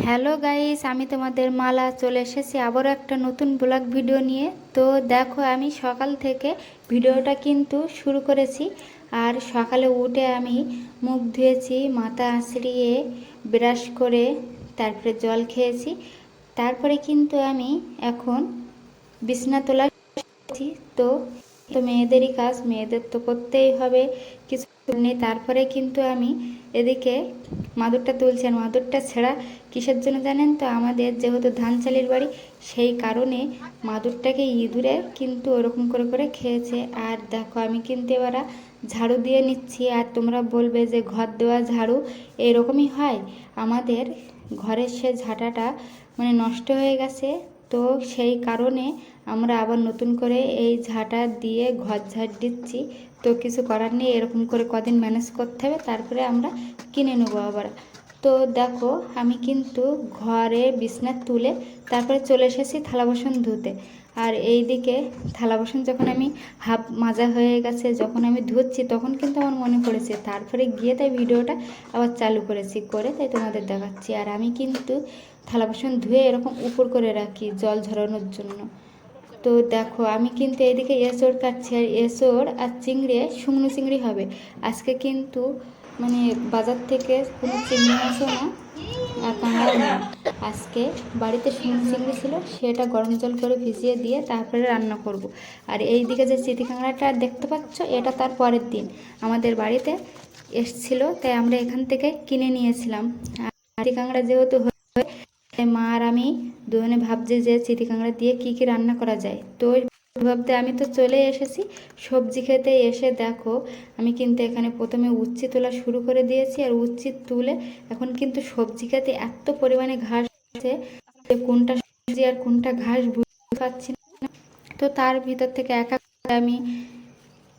Hello guys, আমি তোমাদের মালা চলে এসেছি আবারও একটা নতুন ব্লগ ভিডিও নিয়ে। তো দেখো, আমি সকাল থেকে ভিডিওটা কিন্তু শুরু করেছি। আর সকালে উঠে আমি মুখ ধুয়েছি, মাথা আঁচড়িয়ে ব্রাশ করে তারপরে জল খেয়েছি। তারপরে কিন্তু আমি এখন বিছনা তোলা তো তো মেয়েদেরই কাজ, মেয়েদের তো করতেই হবে, কিছু নেই। তারপরে কিন্তু আমি এদিকে মাদুরটা তুলছি। আর মাদুরটা ছেঁড়া কিসের জন্য জানেন তো? আমাদের যেহেতু ধান চালের বাড়ি, সেই কারণে মাদুরটাকে ইঁদুরে কিন্তু ওরকম করে করে খেয়েছে। আর দেখো, আমি কিন্তু এবার ঝাড়ু দিয়ে নিচ্ছি। আর তোমরা বলবে যে ঘর দেওয়া ঝাড়ু এরকমই হয়? আমাদের ঘরের সে ঝাঁটাটা মানে নষ্ট হয়ে গেছে, তো সেই কারণে আমরা আবার নতুন করে এই ঝাঁটা দিয়ে ঘর ঝাড় দিচ্ছি। তো কিছু করার নেই, এরকম করে কদিন ম্যানেজ করতে হবে, তারপরে আমরা কিনে নেবো আবার। তো দেখো, আমি কিন্তু ঘরে বিছনা তুলে তারপরে চলে এসেছি থালা বাসন ধুতে। আর এই দিকে থালা বাসন যখন আমি হাফ মাজা হয়ে গেছে, যখন আমি ধুচ্ছি, তখন কিন্তু আমার মনে পড়েছে। তারপরে গিয়ে তাই ভিডিওটা আবার চালু করেছি, করে তাই তোমাদের দেখাচ্ছি। আর আমি কিন্তু থালা বাসন ধুয়ে এরকম উপর করে রাখি জল ঝরানোর জন্য। তো দেখো, আমি কিন্তু এদিকে এঁচড় কাটছি। আর এঁচড় আর চিংড়ি, শুকনো চিংড়ি হবে আজকে। কিন্তু মানে বাজার থেকে কোনো চিংড়ি মাছও না আর কাঁকড়াও না, আজকে বাড়িতে শুকনো চিংড়ি ছিল, সেটা গরম জল করে ভিজিয়ে দিয়ে তারপরে রান্না করব। আর এই দিকে যে চিতি কাঁকড়াটা দেখতে পাচ্ছ, এটা তার পরের দিন আমাদের বাড়িতে এসছিল, তাই আমরা এখান থেকে কিনে নিয়েছিলাম। আর চিতি কাঁকড়া যেহেতু মা আর আমি দুজনে ভাবছি যে চিতি কাঁকড়া দিয়ে কি কি রান্না করা যায়। তো ভাবতে আমি তো চলে এসেছি সবজি খেতে। এসে দেখো, আমি কিন্তু এখানে প্রথমে উচ্ছি তোলা শুরু করে দিয়েছি। আর উচ্ছি তুলে এখন কিন্তু সবজি খেতে এত পরিমাণে ঘাস আছে যে কোনটা সবজি আর কোনটা ঘাস বুঝতে পারছি না। তো তার ভিতর থেকে এক এক করে আমি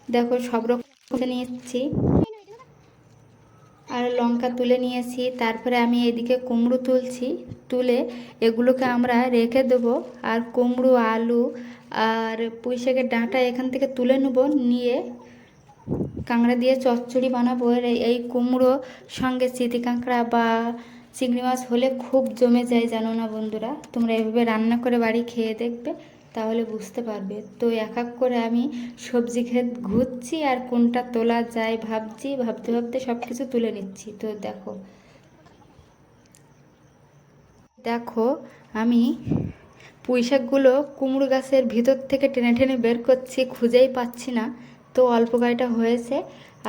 দেখো সব রকম নিয়েছি। আর লঙ্কা তুলে নিয়েছি। তারপরে আমি এদিকে কুমড়ো তুলছি, তুলে এগুলোকে আমরা রেখে দেবো। আর কুমড়ো, আলু আর পুঁই শাকের ডাঁটা এখান থেকে তুলে নেবো, নিয়ে কাঁকড়া দিয়ে চচ্চড়ি বানাবো। এই কুমড়ো সঙ্গে চিতি কাঁকড়া বা চিংড়ি মাছ হলে খুব জমে যায়, জানো না বন্ধুরা? তোমরা এভাবে রান্না করে বাড়ি খেয়ে দেখবে, তাহলে বুঝতে পারবে। তো এক এক করে আমি সবজি ক্ষেত ঘুরছি আর কোনটা তোলা যায় ভাবছি, ভাবতে ভাবতে সব কিছু তুলে নিচ্ছি। তো দেখো দেখো আমি পুঁই শাকগুলো কুমড়ো গাছের ভিতর থেকে টেনে টেনে বের করছি, খুঁজেই পাচ্ছি না। তো অল্প কয়টা হয়েছে।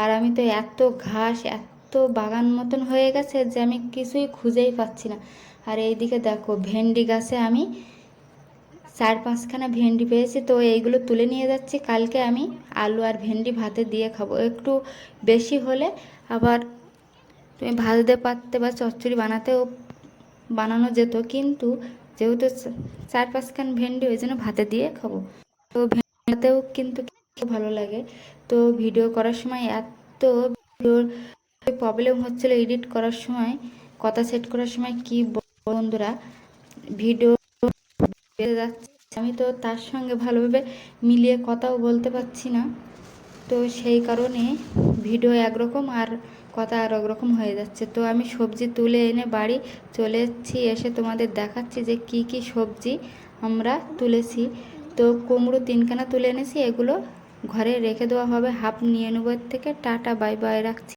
আর আমি তো এত ঘাস, এত বাগান মতন হয়ে গেছে যে আমি কিছুই খুঁজেই পাচ্ছি না। আর এইদিকে দেখো, ভেন্ডি গাছে আমি 4-5খানা ভেন্ডি পেয়েছি। তো এইগুলো তুলে নিয়ে যাচ্ছি। কালকে আমি আলু আর ভেন্ডি ভাতে দিয়ে খাবো। একটু বেশি হলে আবার তুমি ভাজতে পারতে বা চচ্চড়ি বানানো যেত, কিন্তু যেহেতু 4-5খান ভেন্ডি, ওই জন্য ভাতে দিয়ে খাবো। তো ভেন্ডিতেও কিন্তু ভালো লাগে। তো ভিডিও করার সময় এত ভিডিওর প্রবলেম হচ্ছিলো, এডিট করার সময়, কথা সেট করার সময়, কি বন্ধুরা, ভিডিও বেড়ে যাচ্ছে। আমি তো তার সঙ্গে ভালোভাবে মিলিয়ে কথাও বলতে পারছি না। তো সেই কারণে ভিডিও একরকম আর কথা আর একরকম হয়ে যাচ্ছে। তো আমি সবজি তুলে এনে বাড়ি চলে এসেছি। এসে তোমাদের দেখাচ্ছি যে কি কি সবজি আমরা তুলেছি। তো কুমড়ো 3খানা তুলে এনেছি, এগুলো ঘরে রেখে দেওয়া হবে। হাফ নিয়ে নেবো এর থেকে। টাটা, বাই বাই, রাখছি।